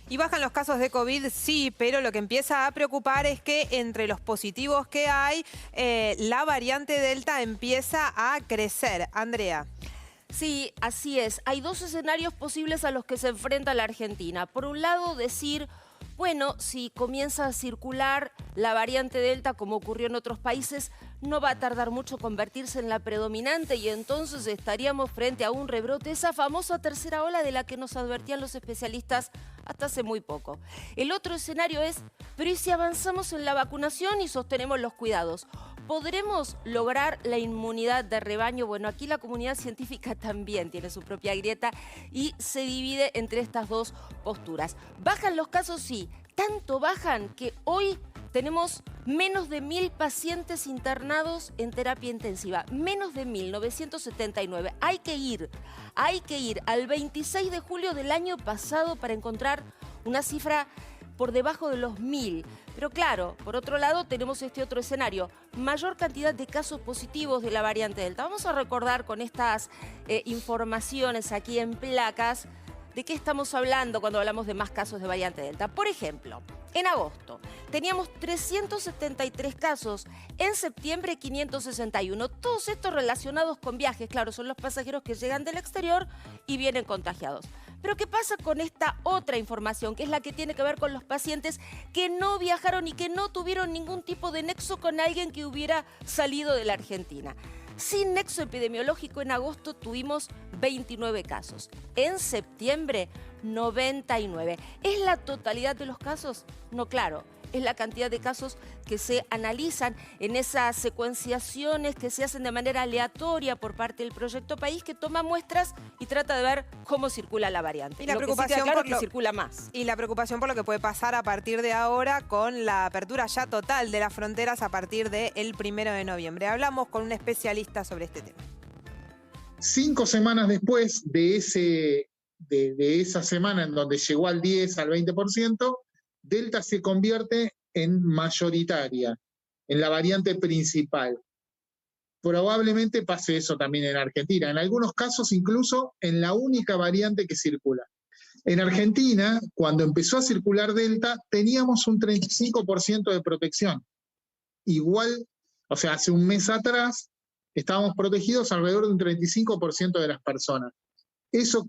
Y bajan los casos de COVID, sí, pero lo que empieza a preocupar es que entre los positivos que hay, la variante Delta empieza a crecer. Andrea. Sí, así es. Hay dos escenarios posibles a los que se enfrenta la Argentina. Por un lado, decir, bueno, si comienza a circular la variante Delta como ocurrió en otros países, no va a tardar mucho convertirse en la predominante y entonces estaríamos frente a un rebrote, esa famosa tercera ola de la que nos advertían los especialistas hasta hace muy poco. El otro escenario es, pero ¿y si avanzamos en la vacunación y sostenemos los cuidados? ¿Podremos lograr la inmunidad de rebaño? Bueno, aquí la comunidad científica también tiene su propia grieta y se divide entre estas dos posturas. ¿Bajan los casos? Sí. Tanto bajan que hoy tenemos menos de 1000 pacientes internados en terapia intensiva. Menos de 1979. Hay que ir al 26 de julio del año pasado para encontrar una cifra por debajo de los 1000. Pero claro, por otro lado tenemos este otro escenario, mayor cantidad de casos positivos de la variante Delta. Vamos a recordar con estas informaciones aquí en placas de qué estamos hablando cuando hablamos de más casos de variante Delta. Por ejemplo, en agosto teníamos 373 casos, en septiembre 561. Todos estos relacionados con viajes, claro, son los pasajeros que llegan del exterior y vienen contagiados. Pero ¿qué pasa con esta otra información, que es la que tiene que ver con los pacientes que no viajaron y que no tuvieron ningún tipo de nexo con alguien que hubiera salido de la Argentina? Sin nexo epidemiológico, en agosto tuvimos 29 casos. En septiembre, 99. ¿Es la totalidad de los casos? No, claro. Es la cantidad de casos que se analizan en esas secuenciaciones que se hacen de manera aleatoria por parte del Proyecto País, que toma muestras y trata de ver cómo circula la variante. Y la preocupación por que circula más. Y la preocupación por lo que puede pasar a partir de ahora con la apertura ya total de las fronteras a partir del 1 de noviembre. Hablamos con un especialista sobre este tema. 5 semanas después de esa semana en donde llegó al 10, al 20%, Delta se convierte en mayoritaria, en la variante principal. Probablemente pase eso también en Argentina, en algunos casos incluso en la única variante que circula. En Argentina, cuando empezó a circular Delta, teníamos un 35% de protección. Igual, o sea, hace un mes atrás, estábamos protegidos alrededor de un 35% de las personas. Eso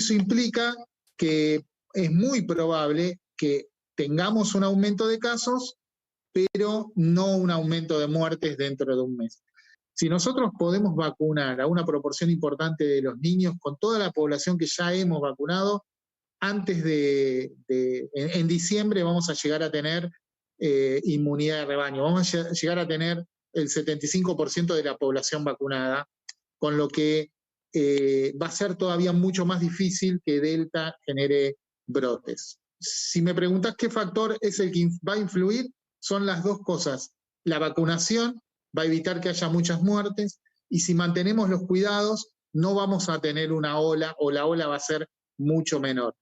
implica que es muy probable que tengamos un aumento de casos, pero no un aumento de muertes dentro de un mes. Si nosotros podemos vacunar a una proporción importante de los niños con toda la población que ya hemos vacunado, antes en diciembre vamos a llegar a tener inmunidad de rebaño, vamos a llegar a tener el 75% de la población vacunada, con lo que va a ser todavía mucho más difícil que Delta genere brotes. Si me preguntás qué factor es el que va a influir, son las dos cosas. La vacunación va a evitar que haya muchas muertes y si mantenemos los cuidados no vamos a tener una ola o la ola va a ser mucho menor.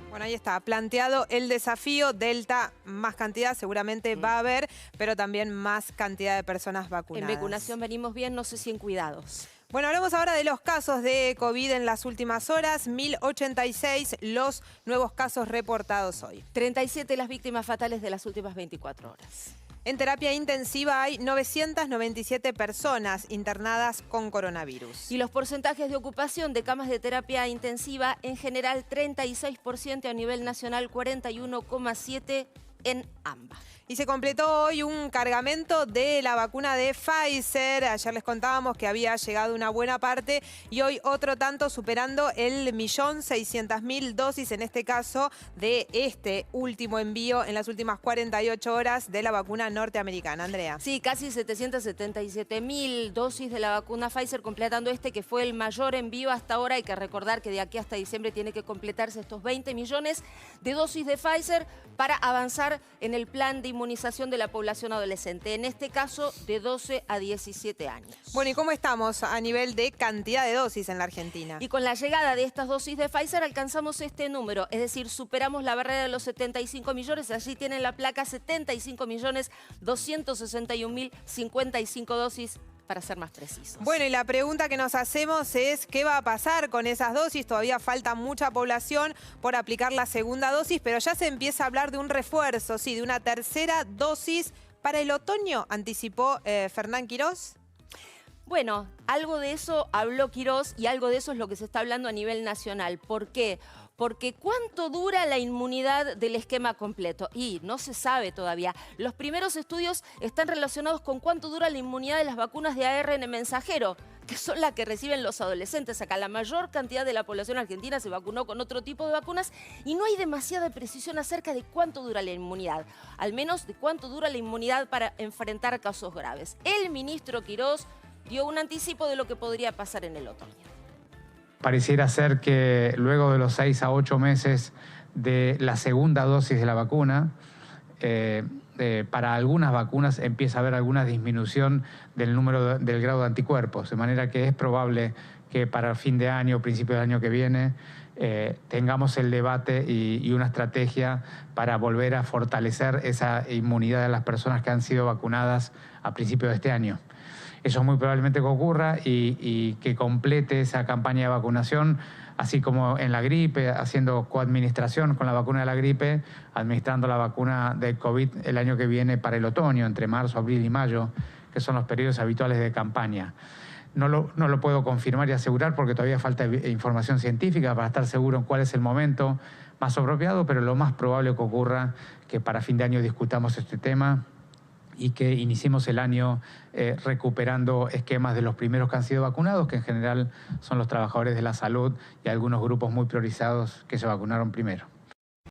Bueno, ahí está, planteado el desafío. Delta, más cantidad seguramente va a haber, pero también más cantidad de personas vacunadas. En vacunación venimos bien, no sé si en cuidados. Bueno, hablamos ahora de los casos de COVID en las últimas horas. 1086 los nuevos casos reportados hoy. 37 las víctimas fatales de las últimas 24 horas. En terapia intensiva hay 997 personas internadas con coronavirus. Y los porcentajes de ocupación de camas de terapia intensiva, en general 36%, a nivel nacional 41,7% en ambas. Y se completó hoy un cargamento de la vacuna de Pfizer. Ayer les contábamos que había llegado una buena parte y hoy otro tanto, superando el 1.600.000 dosis, en este caso de este último envío en las últimas 48 horas de la vacuna norteamericana. Andrea. Sí, casi 777.000 dosis de la vacuna Pfizer, completando este que fue el mayor envío hasta ahora. Hay que recordar que de aquí hasta diciembre tiene que completarse estos 20 millones de dosis de Pfizer para avanzar en el plan de inmunización de la población adolescente, en este caso de 12 a 17 años. Bueno, ¿y cómo estamos a nivel de cantidad de dosis en la Argentina? Y con la llegada de estas dosis de Pfizer alcanzamos este número, es decir, superamos la barrera de los 75 millones, allí tienen la placa 75.261.055 dosis para ser más precisos. Bueno, y la pregunta que nos hacemos es ¿qué va a pasar con esas dosis? Todavía falta mucha población por aplicar la segunda dosis, pero ya se empieza a hablar de un refuerzo, sí, de una tercera dosis para el otoño, anticipó Fernán Quirós. Bueno, algo de eso habló Quirós y algo de eso es lo que se está hablando a nivel nacional. ¿Por qué? Porque ¿cuánto dura la inmunidad del esquema completo? Y no se sabe todavía. Los primeros estudios están relacionados con cuánto dura la inmunidad de las vacunas de ARN mensajero, que son las que reciben los adolescentes. Acá la mayor cantidad de la población argentina se vacunó con otro tipo de vacunas y no hay demasiada precisión acerca de cuánto dura la inmunidad, al menos de cuánto dura la inmunidad para enfrentar casos graves. El ministro Quirós dio un anticipo de lo que podría pasar en el otoño. Pareciera ser que luego de los 6 a 8 meses de la segunda dosis de la vacuna, para algunas vacunas empieza a haber alguna disminución del número del grado de anticuerpos, de manera que es probable que para fin de año, principio del año que viene, tengamos el debate y una estrategia para volver a fortalecer esa inmunidad de las personas que han sido vacunadas a principios de este año. Eso es muy probablemente que ocurra y que complete esa campaña de vacunación, así como en la gripe, haciendo coadministración con la vacuna de la gripe, administrando la vacuna del COVID el año que viene para el otoño, entre marzo, abril y mayo, que son los periodos habituales de campaña. No lo puedo confirmar y asegurar porque todavía falta información científica para estar seguro en cuál es el momento más apropiado, pero lo más probable que ocurra que para fin de año discutamos este tema y que iniciemos el año recuperando esquemas de los primeros que han sido vacunados, que en general son los trabajadores de la salud y algunos grupos muy priorizados que se vacunaron primero.